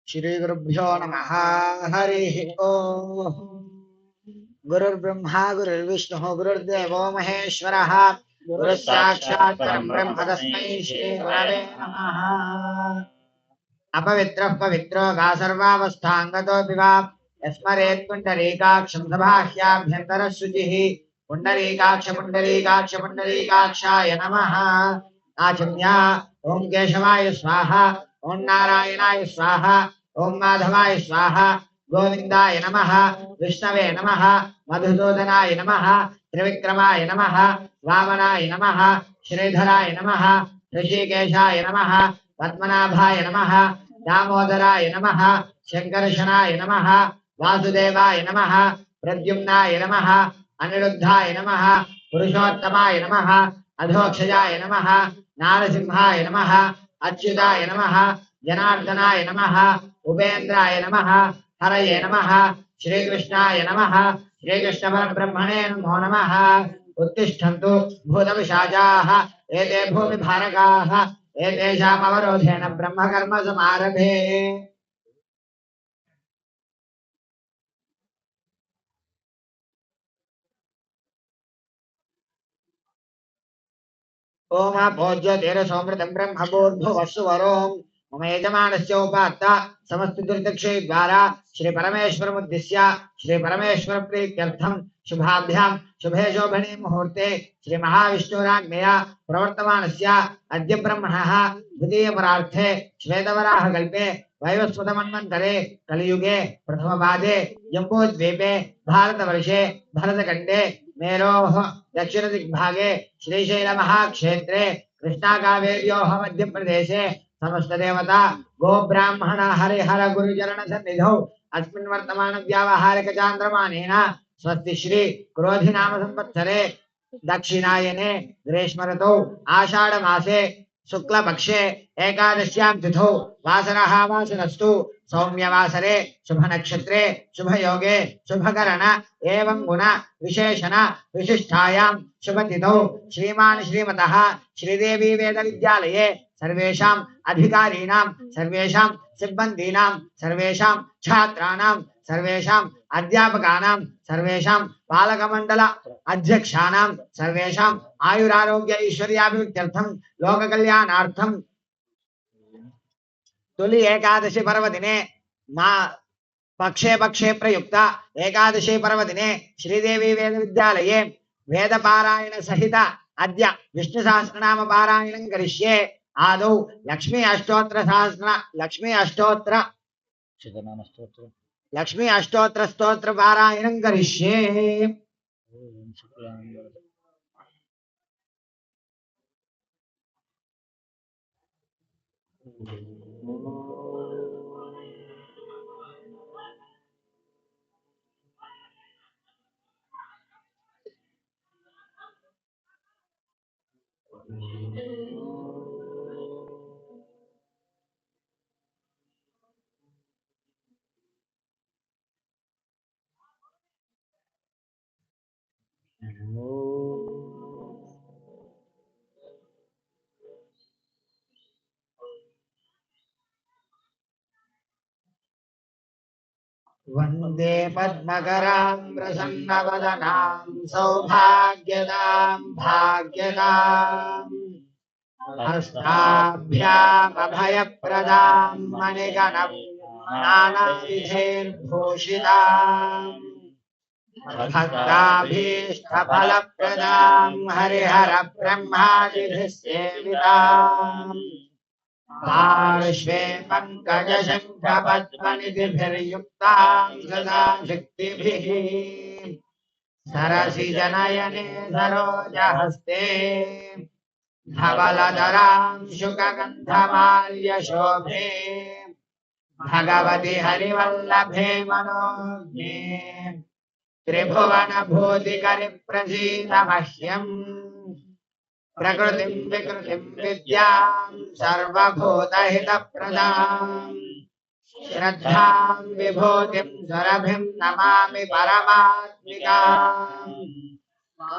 श्री गुरुभ्यो नमः। हरिः ओम्। गुरुर्ब्रह्मा गुरुर्विष्णुः गुरुर्देवो महेश्वरः गुरुः साक्षात् परं ब्रह्म तस्मै श्री गुरवे नमः। अपवित्रः पवित्रो गा सर्वावस्थाङ्गतोऽपि वा यस्मरेत् पुण्डरीकाक्षं सभाह्याभ्यन्तरः शुचिः पुण्डरीकाक्षाय नमः। आचम्या ॐ केशवाय स्वाहा ॐ नारायणाय स्वाहा ॐ माधवाय स्वाहा गोविन्दाय नमः विष्णवे नमः मधुसूदनाय नमः त्रिविक्रमाय नमः वामनाय नमः श्रीधराय नमः ऋषिकेशाय नमः पद्मनाभाय नमः दामोदराय नमः शङ्कर्षणाय नमः वासुदेवाय नमः प्रद्युम्नाय नमः अनिरुद्धाय नमः पुरुषोत्तमाय नमः अधोक्षजाय नमः नारसिंहाय नमः अच्युताय नमः जनार्दनाय नमः उपेन्द्राय नमः हरये नमः श्रीकृष्णाय नमः श्रीकृष्णपरब्रह्मणे नमो नमः। उत्तिष्ठन्तु भूतपिशाचाः एते भूमिभारकाः एतेषामवरोधेन ब्रह्मकर्म समारभे। ओम भोज्योतिरसोमृतं ब्रह्मभूर्भुवस्सुवरोम् मम यजमानस्य उपात्त समस्त दुर्दक्षे द्वारा श्री परमेश्वरमुद्दिश्य श्री परमेश्वर प्रीत्यर्थं शुभाभ्यां शुभे शोभने मुहूर्ते श्री महाविष्णुराज्ञया प्रवर्तमानस्य अद्य ब्रह्मणः द्वितीयपरार्थे श्वेतवराह कल्पे वैवस्वतमन्वन्तरे कलियुगे प्रथमपादे जम्बूद्वीपे भारतवर्षे भरतखण्डे मेरोः दक्षिणदिग्भागे श्रीशैलमहाक्षेत्रे कृष्णाकावेर्योः मध्यप्रदेशे समस्तदेवता गोब्राह्मण हरिहर गुरुचरण सन्निधौ अस्मिन् वर्तमान व्यावहारिक चान्द्रमानेन स्वस्ति श्री क्रोधिनाम संवत्सरे दक्षिणायने ग्रीष्म ऋतौ आषाढ़ मासे शुक्लपक्षे एकादश्यां तिथौ वासरः वासरस्तु सौम्यवासरे शुभ नक्षत्रे शुभ योगे शुभकरण एवं गुण विशेषण विशिष्टायां शुभ तिथौ श्रीमान श्रीमतः श्रीदेवी वेद विद्यालये सर्वेषां अधिकारीणां सर्वेषां सिब्बन्दीनां सर्वेषां छात्राणां सर्वेषां अध्यापकानां सर्वेषां पालकमण्डल अध्यक्षाणां सर्वेषां आयुरारोग्य ऐश्वर्याभिवृद्ध्यर्थं लोककल्याणार्थं तुलि एकादशी पर्वदिने मा पक्षे पक्षे प्रयुक्त एकादशी पर्वदिने श्रीदेवी वेद विद्यालये वेदपारायण सहित अद्य विष्णु सहस्रनाम पारायणं करिष्ये। आदौ लक्ष्मी अष्टोत्तर स्तोत्र पारायणं करिष्ये। वन्दे पद्मकरां प्रसन्नवदनां सौभाग्यदां भाग्यदाम् हस्ताभ्यामभयप्रदां मणिगणनानाविधैर्भूषिताम् भक्ताभीष्टफलप्रदां हरिहर ब्रह्मादिभिः सेविताम् पार्श्वे पङ्कजशङ्खपद्मनिधिभिर्युक्तां सदा शक्तिभिः सरसिजनयने सरोजहस्ते धवलधरां शुकगन्धमाल्यशोभे भगवति हरिवल्लभे मनोज्ञे त्रिभुवनभूतिकरिप्रसीद मह्यम् प्रकृतिं विकृतिं विद्यां सर्वभूतहितप्रदाम् श्रद्धां विभूतिं सुरभिं नमामि परमात्मिकाम्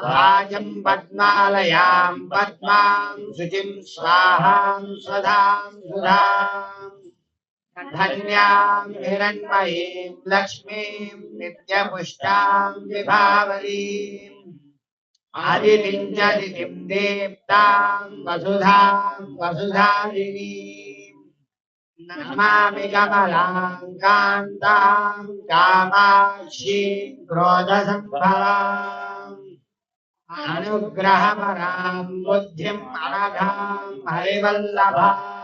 वाचं पद्मालयां पद्मां शुचिं स्वाहां स्वधां सुधाम् धन्यां हिरण्मयीं लक्ष्मीं नित्यपुष्टां विभावरीम् आदितिं दीप्तां वसुधां वसुधारिणीम् नमामि कमलां कान्तां कामाक्षीं क्रोधसम्भवाम् अनुग्रहपरां बुद्धिम् अनघां हरिवल्लभाम्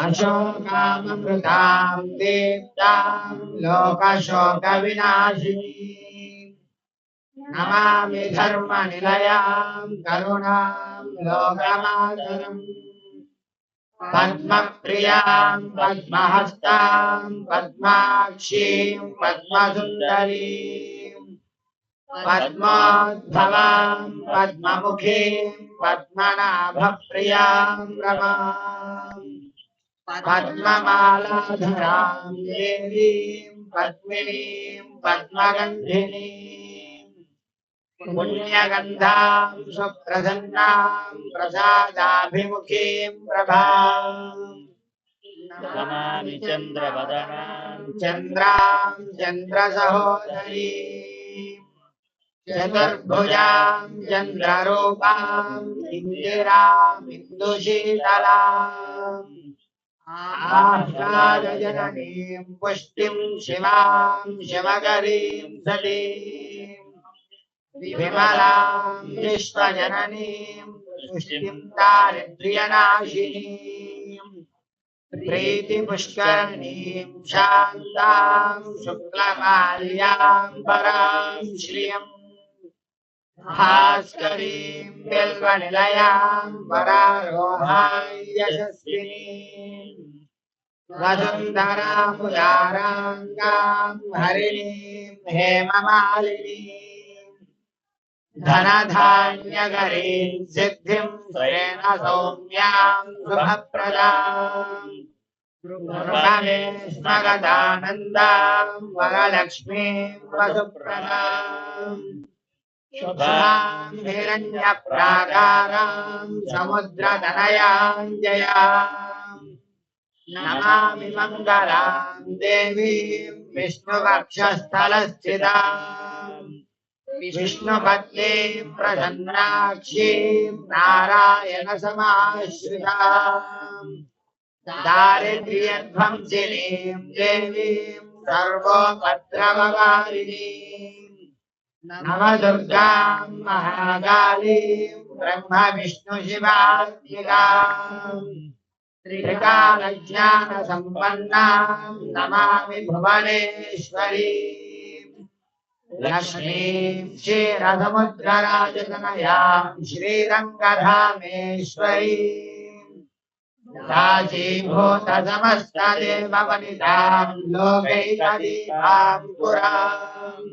अशोकामृतां दीप्तां लोकशोकविनाशिनीम् नमामि धर्मनिलयां करुणां लोकमातरम् पद्मप्रियां पद्महस्तां पद्माक्षीं पद्मसुन्दरीं पद्मोद्भवां पद्ममुखीं पद्मनाभप्रियां रमाम् पद्ममालाधरां देवीं पद्मिनीं पद्मगन्धिनीं पुण्यगन्धां सुप्रसन्नां प्रसादाभिमुखीं प्रभाम् नमामि चन्द्रवदनां चन्द्रां चन्द्रसहोदरीं चतुर्भुजां चन्द्ररूपां इन्दिरामिन्दुशीतलाम् आह्लादजननीं पुष्टिं शिवां शिवकरीं सतीं विमलां विश्वजननीं पुष्टिं दारिद्र्यनाशिनीं प्रीतिपुष्करणीं शान्तां शुक्लमाल्याम्बरां श्रियम् भास्करीं बिल्वनिलयां वरारोहां यशस्विनीं वसुन्धरामुदाराङ्गां हरिणीं हेममालिनीं धनधान्यकरीं सिद्धिं स्वेन सौम्यां शुभप्रदाम् गृहमे स्मगदानन्दां वरलक्ष्मीं वसुप्रदाम् शुभां हिरण्यप्राकारां समुद्रतनयां जयाम् नमामि मङ्गलां देवीं विष्णुवक्षस्थलस्थितां विष्णुपत्नीं प्रसन्नाक्षीं नारायणसमाश्रितां दारिद्र्यध्वंसिनीं देवीं सर्वोपद्रवकारिणीम् नवदुर्गां महाकालीं ब्रह्मविष्णुशिवात्मिकां त्रिकालज्ञानसम्पन्नां नमामि भुवनेश्वरीं लक्ष्मीं क्षीरसमुद्रराजतनयां श्रीरङ्गधामेश्वरीं राजीभूतसमस्तदेववनितां लोकैकदीपां पुराम्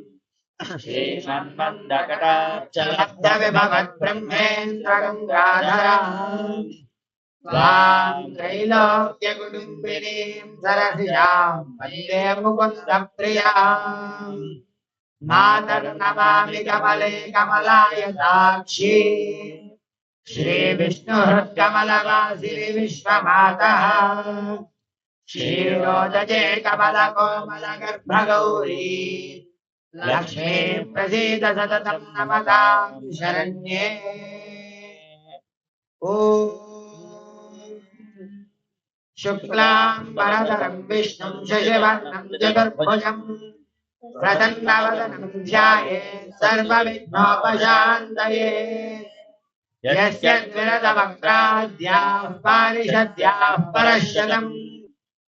श्रीमन्मन्दकटाक्षलब्धविभवद्ब्रह्मेन्द्रगङ्गाधरां त्वां त्रैलोक्यकुटुम्बिनीं सरसिजां वन्दे मुकुन्दप्रियां मातर्नमामि कमले कमलायताक्षी श्रीविष्णुहृत्कमलवासिनि विश्वमातः क्षीरोदजे कमलकोमलगर्भगौरी लक्ष्मी प्रसीद सततं नमतां शरण्ये ॐ शुक्लां वरदरं विष्णुं शशिवर्णं चतुर्भुजं प्रसन्नवदनं ध्यायेत् सर्वविघ्नोपशान्तये यस्य द्विरदवक्त्राद्याः पारिषद्याः परश्शतम्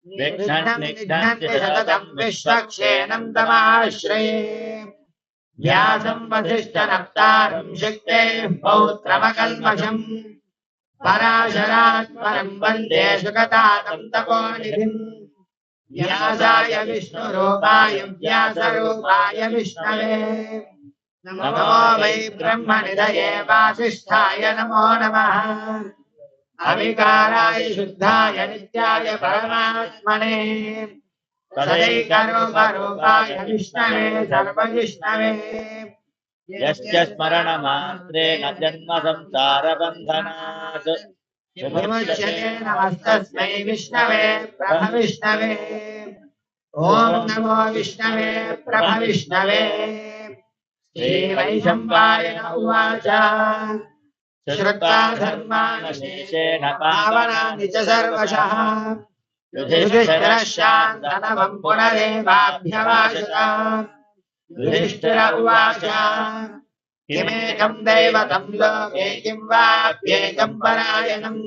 विघ्नन्ति सततं विश्वक्षेणं तमाश्रये व्यासं वसिष्ठनप्तारं शक्तेः पौत्रमकल्मषम् पराशरात् परं वन्दे सुगतातं तपोनिधिम् व्यासाय विष्णुरूपाय व्यासरूपाय विष्णवे नमो वै ब्रह्मनिधये वासिष्ठाय नमो नमः अविकाराय शुद्धाय नित्याय परमात्मने सदैकरूपरूपाय विष्णवे सर्वविष्णवे यस्य स्मरणमात्रेण जन्म संसारबन्धनात् विमुच्यते नमस्तस्मै विष्णवे प्रभविष्णवे ॐ नमो विष्णवे प्रभविष्णवे श्रीवैशम्पायन उवाच श्रुत्वा धर्मानशेषेण पावनानि च सर्वशः युधिष्ठिरः शान्तनवम् पुनरेवाभ्यवाचत युधिष्ठिर उवाच किमेकम् दैवतम् लोके किं वाप्येकम् परायणम्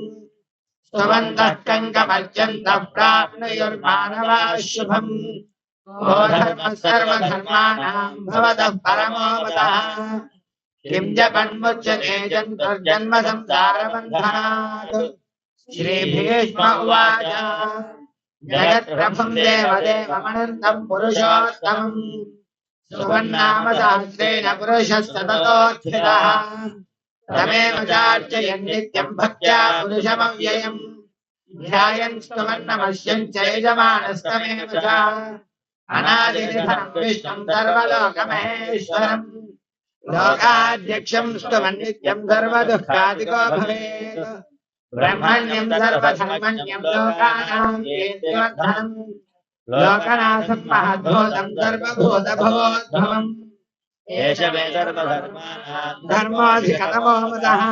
स्तुवन्तः कङ्कमर्चन्तः प्राप्नुयुर्मानवाः शुभम् को धर्मः सर्वधर्माणाम् भवतः परमो मतः किं जपन्मुच्यते जन्तुर्जन्म संसारबन्धनात् श्रीभीष्म उवाच जगत्प्रभुम् देवदेवमनन्तम् पुरुषोत्तमम् सुवन्नाम सहस्रेण पुरुषः सततोत्थितः तमेव चार्चयन् नित्यम् भक्त्या पुरुषमव्ययम् ध्यायन् स्तुवन्नमस्यम् च यजमानस्तमेव च अनादिनिधनम् विष्णुम् सर्वलोकमहेश्वरम् लोकाध्यक्षम् स्तुवन् नित्यम् सर्वदुःखादिको भवेत् ब्रह्मण्यम् सर्वधर्मण्यम् लोकानाम् केन्द्रवर्धनम् लोकनाथम् महद्भूतम् सर्वभूतभवोद्भवम् एष मे सर्वधर्माणाम् धर्मोऽधिकतमो मतः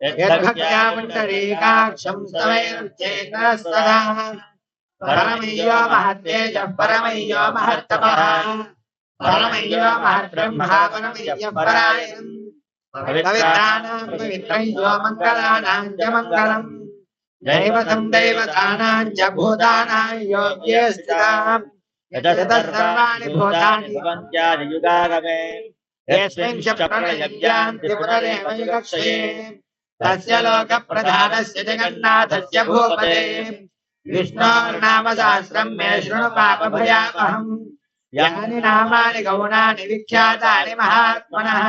यद्भक्त्या पुण्डरीकाक्षम् स्तवैर्चेतः सदा परमय्यो महत्तेजः परमय्यो महत्तपः परमय्यो महद्ब्रह्मा परमय्यः परायणम् पवित्राणाम् पवित्रय्यो मङ्गलानाम् च मङ्गलम् दैवतम् दैवतानाम् च भूतानाम् योग्ये स्थिताम् यतः सर्वाणि भूतानि भवन्त्यादि युगागमे यस्मिन् च प्रणयव्यान्ति पुनरेव युगक्षये तस्य लोकप्रधानस्य जगन्नाथस्य भूपते विष्णोर्नाम सहस्रम् मे शृणु पापभयावहम् यानि नामानि गौणानि विख्यातानि महात्मनः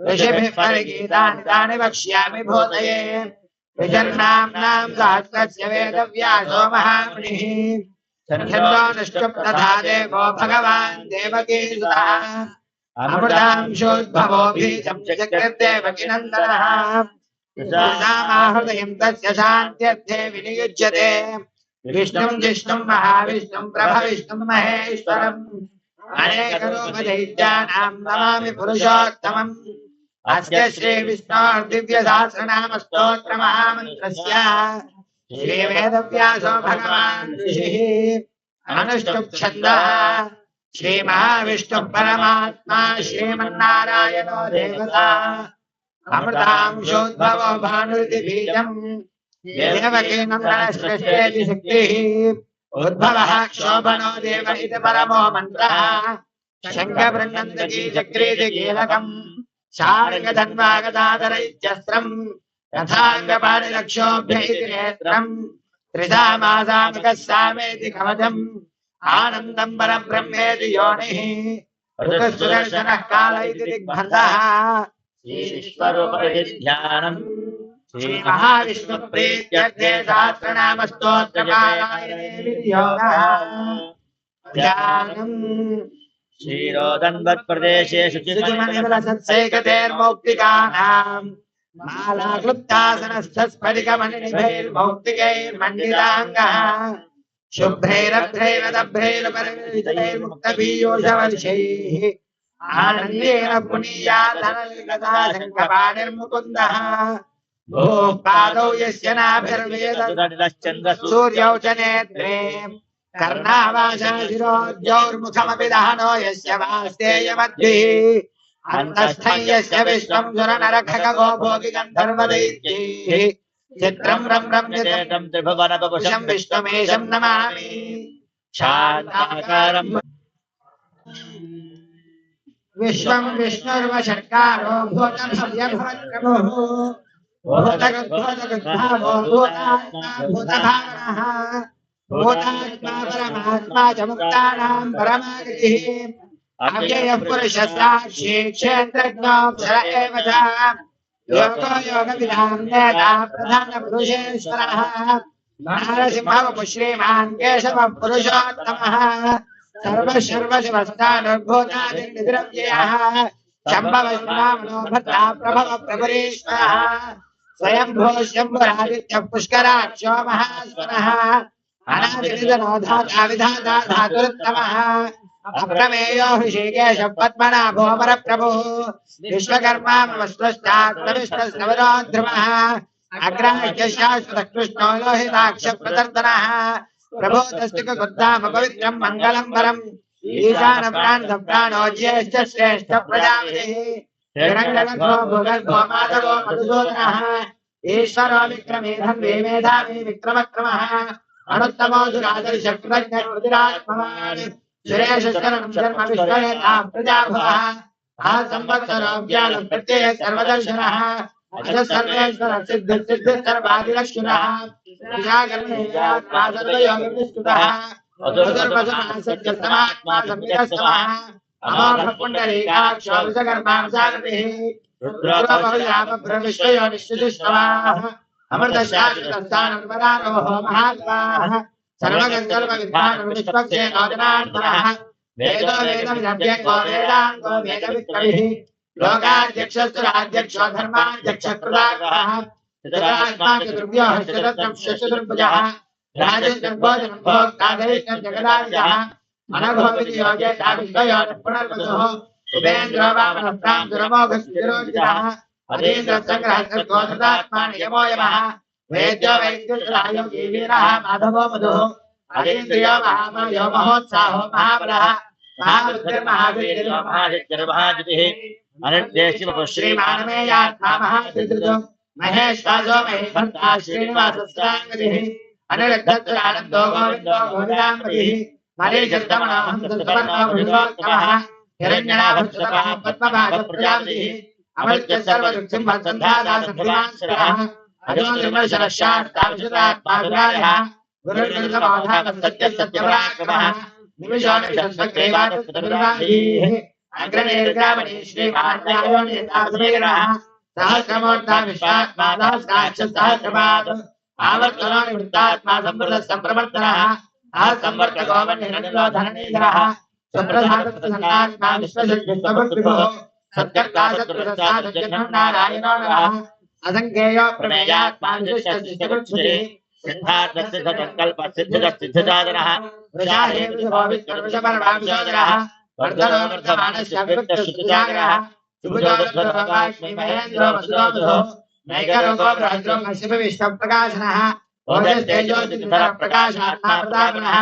ऋषिभिः परिगीतानि तानि वक्ष्यामि भूतये ऋषिर्नाम्नाम् सहस्रस्य वेदव्यासो महामुनिः छन्दोनुष्टुप् तथा देवो भगवान् देवकीसुतः अमृतांशोद्भवो बीजम् जगद्देवकीनन्दनः हृदयम् तस्य शान्त्यर्थे विनियुज्यते विष्णुम् जिष्णुम् महाविष्णुम् प्रभविष्णुम् महेश्वरम् अनेकरूपदैत्यानाम् नमामि पुरुषोत्तमम् अस्य श्रीविष्णोर्दिव्यसहस्रनामस्तोत्रमहामन्त्रस्य श्रीवेदव्यासो भगवान् ऋषिः अनुष्टुप् छन्दः श्रीमहाविष्णुः परमात्मा श्रीमन्नारायणो देवता अमृतांशोद्भवो भानुरिति बीजम् देवकीनन्दनसृष्टेति शक्तिः उद्भवः क्षोभनो देव इति परमो मन्त्रः शङ्खबृन्नन्दकी चक्रीति कीलकम् शार्ङ्गधन्वागदाधर इत्यस्त्रम् तथाङ्गपाणिरक्षोभ्य इति नेत्रम् त्रिधामासामिकः सामेति कवचम् आनन्दम् परब्रह्मेति योनिः ऋतुसुदर्शनः काल इति दिग्बन्धः ईश्वरोपरिध्यानम् श्रीमहाविष्णुप्रीत्यर्थे सहस्रनामस्तोत्रपारायणे विनियोगः ध्यानम् क्षीरोदन्वत्प्रदेशे शुचिमनिर्वसत्सैकतेर्मौक्तिकानाम् मालाक्लुप्तासनस्थस्फटिकमणिनिभैर्मौक्तिकैर्मण्डिताङ्गः शुभ्रैरभ्रैव दभ्रैर्परैर्मुक्तपीयूषवल्शैः आनन्देन पुनीयाधननिर्गता शङ्खपाणिर्मुकुन्दः भूः पादौ यस्य नाभिर्वेद सूर्यौ च नेत्रे कर्णावासाशिरोज्जौर्मुखमपि दहनो यस्य वास्तेयमद्भिः अन्तस्थं यस्य विश्वं सुरनरखगो भोगिगन्धर्वदैत्यैः चित्रं रम्यते त्रिभुवनपुरुषं विष्णुमेशं नमामि शान्ताकारम् विश्वं विष्णुर्वषट्कारो भूतभव्यभवत्प्रभुः भूतगद्भूतगद्भावो भूतात्मा भूतभावनः भूतात्मा परमात्मा च मुक्तानां परमागतिः अव्ययः पुरुषः साक्षी क्षेत्रज्ञोऽक्षर एव च योगो योगविदां नेता प्रधानपुरुषेश्वरः नारसिंहवपुः श्रीमान् केशवः पुरुषोत्तमः सर्वशर्वशिवस्तानुर्भूतादिर्निद्रव्ययः शम्भवश्वामनो भद्रा प्रभव प्रभुरीश्वरः स्वयंभो शंभुरादित्य पुष्कराक्षो महास्वनः अनादिनिधनोधाता विधाता धातुरुत्तमः अप्रमेयो ऋषिकेश पद्मनाभो परप्रभुः विश्वकर्मा ममस्वश्चात्मविष्णुस्तवरो ध्रुवः अग्राह्य शाश्वतः कृष्णो लोहिताक्ष प्रदर्दनः प्रभोदस्तिकुद्धाम पवित्रं मङ्गलं वरम् ईशान प्राणो ज्येष्ठ श्रेष्ठ प्रजापतिः हिरण्यगर्भो भूगर्भो माधवो मधुसूदनः ईश्वरो विक्रमे धन्वे मेधावी विक्रमक्रमः अनुत्तमो दुरादर्शकृतज्ञरुदिरात्मवान् सुरेशशरणं शर्म विश्वनेता प्रजाभवः संवत्सरो ज्ञानं प्रत्यय सर्वदर्शनः अज सर्वेश्वर सिद्ध सिद्ध सर्वादिलक्ष्मणः विशाकर्मेयात्मा सर्वयोगविस्तुतः मधुर्मधुमासत्यसमात्मा संविदस्तमः अमोघपुण्डरीकाक्षो विश्वकर्मांसाकृतिः रुद्रोपविश्वयोनिश्चितिष्टवाः अमृतशाश्वतस्थानं वरारोः महात्माः सर्वगन्धर्वविद्वान् विश्वक्सेनो जनार्दनः वेदो वेदमिदभ्यङ्गो वेदाङ्गो वेदवित्कविः लोकाध्यक्षस्तु राज्यक्षो धर्माध्यक्षः कृताग्रहः चतुरात्मा चतुर्भ्यो हस्तरत्नं शशुर्भुजः राजन् भोजनं भोक्ता गरिष्ठं जगदादिजः अनघोविधि योगे ताविश्वयोनिः पुनर्वसुः उपेन्द्रो वामनस्तां दुरमोघस्थिरोजितः अधीन्द्रसङ्ग्रहस्तोधृतात्मा नियमो यमः वेद्यो वैद्युरायोगी वीरः माधवो मधुः अधीन्द्रियो महामयो महोत्साहो महाबलः महाबुद्धिर्महावीर्यो महाशक्तिर्महाजितिः अनिर्देशिवपुः श्रीमानमेयात्मा महासिद्धो महेश्वासो महेभर्ता श्रीनिवासस्याङ्गतिः अनिरुद्धत्तरानन्दो गोविन्दो गोविदाम्बतिः मरीचर्दमनो हंसस्तवर्णो भुजोत्तमः हिरण्यनाभस्तपः पद्मभागः प्रजापतिः अमृत्य सर्वदुःखसन्धादासभ्यान्सरः अजो निर्मलशरशास्ताविशुद्धात्मा गुरुर्निर्गमोधानः सत्यपराक्रमः निमिषो निमिषस्वग्रीवादस्तुतिर्वादिः अग्रनेर्ग्रामणि श्रीमान्यायो नेतासमेरः सहस्रमूर्धा विश्वात्मा सहस्राक्षसहस्रपाद आवर्तनो निवृत्तात्मा सम्प्रमर्तनः संवर्तकोमनिरनिलो धरणीधरः स्वप्रधातत्वसन्नात्मा विश्वसिद्धिस्वभक्तिभो सत्कर्ता सत्प्रसादजघ्नं नारायणो नरः असङ्ख्येयो प्रमेयात्मा विशिष्टसिद्धिः सिद्धार्थसिद्धसङ्कल्पसिद्धिदसिद्धसाधनः वृषाहे विभोवित्कर्मशपरमांशोदरः वर्धनो वर्धमानस्य वित्तश्रुतिसागरः सुभुजोदत्तवाग्मि महेन्द्रो वसुदोदुः नैकरोगो बृहद्रो मत्स्यविश्वप्रकाशनः ओजस्तेजोदितधर प्रकाशात्मा प्रतापनः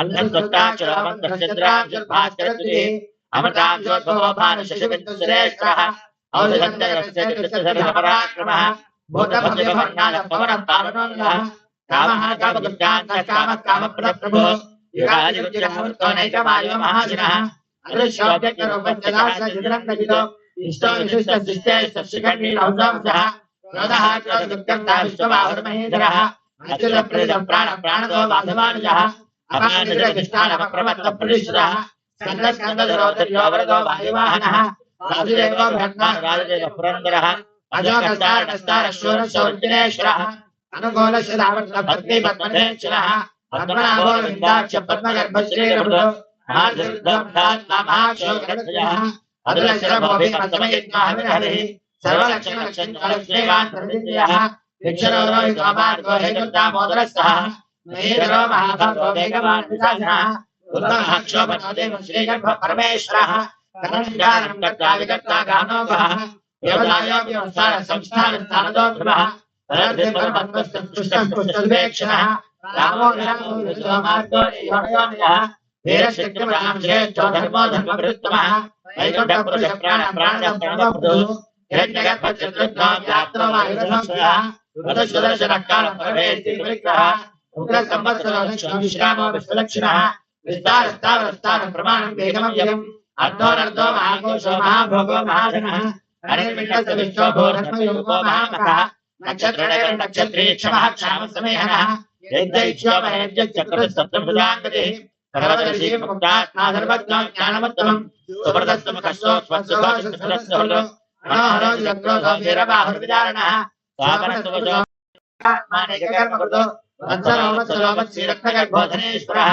अन्धस्वत्ताक्षरमन्तश्चन्द्रांशुर्भास्करद्युतिः अमृतांशोद्भवो भानुशशिविन्दुश्रेष्ठः औषधन्तरक्षेत्रपराक्रमः भूतभव्यभर्णानः पवनः पावनोऽनलः कामः कामदुर्गान्तः कामः कामप्रदप्रभुः युगादिवृत्तिरावृतो नैकमायो महाशिनः अदृश्योऽव्यक्तरूपश्चदासजितरङ्गजितो इष्टो विशिष्टशिष्टेष्टशिखण्डीलौसंसः क्रोधः क्रोधदुर्गर्ता विश्वबाहुर्महेधरः अच्युतप्रीतं प्राणदो बाधवानुजः अपानिद्रकृष्णानमप्रमत्तप्रतिष्ठितः स्कन्दस्कन्दधरोधर्यो वरदो वायुवाहनः वासुदेवो ब्रह्मा राजदेवः पुरन्दरः अजोकस्तारशूरशौर्जिनेश्वरः अनुकूलशदावर्तभक्तिपद्मनेश्वरः पद्मनाभो विन्दाक्ष पद्मगर्भश्रीरमृतो महाधृतात्मा महाक्षोगणजः अदुलशरभोभिमसमयज्ञाहविरहरिः सर्वलक्षणलक्षणश्रीवान्तर्विन्द्रियः विक्षरोहितोमार्गो हेतुर्दामोदरस्तः महेन्द्रो महाभागो वेगवान् विशासनः उद्भवः क्षोभनोदेव श्रीगर्भ परमेश्वरः करणङ्कारं कर्ता विकर्ता गानोभः व्यवसायो व्यवस्थान संस्थान स्थानदो ध्रुवः परमत्वस्तुष्टः रामो रामो विष्णो मार्गो योनयोनयः वीरशक्तिमराम श्रेष्ठो धर्मो धर्मवृत्तमः वैकुण्ठपुरुष प्राणः प्रणवप्रभुः हिरण्यगर्भचतुर्थो व्याप्तो वायुरसंशयः वदुषुदर्शनः कालः परमेष्टि विग्रहः उग्रसंवत्सरो दक्षिणो विश्रामो विश्वलक्षणः विस्तारस्तावरस्तानं प्रमाणं वेगमव्ययम् अर्धोरर्धो महाकोशो महाभोगो महाधनः अनिर्विण्णस्य विश्वो भूधर्मयोगो महामखः नक्षत्रेण क्षमः क्षामसमेहनः यज्ञैक्ष्यो महेज्ञचक्रसप्तभुजाङ्गतिः सर्वदर्शीमुक्तात्मा सर्वज्ञो ज्ञानमुत्तमम् सुप्रदस्तमुखस्सो स्वस्सुघोषसुरस्सुहृदो मनोहरो जग्रोधो वीरबाहुर्विदारणः स्वामनस्तुवजो आत्मानेककर्मकृतो वत्सरोमत्सरोमत्सीरत्नगर्भोधनेश्वरः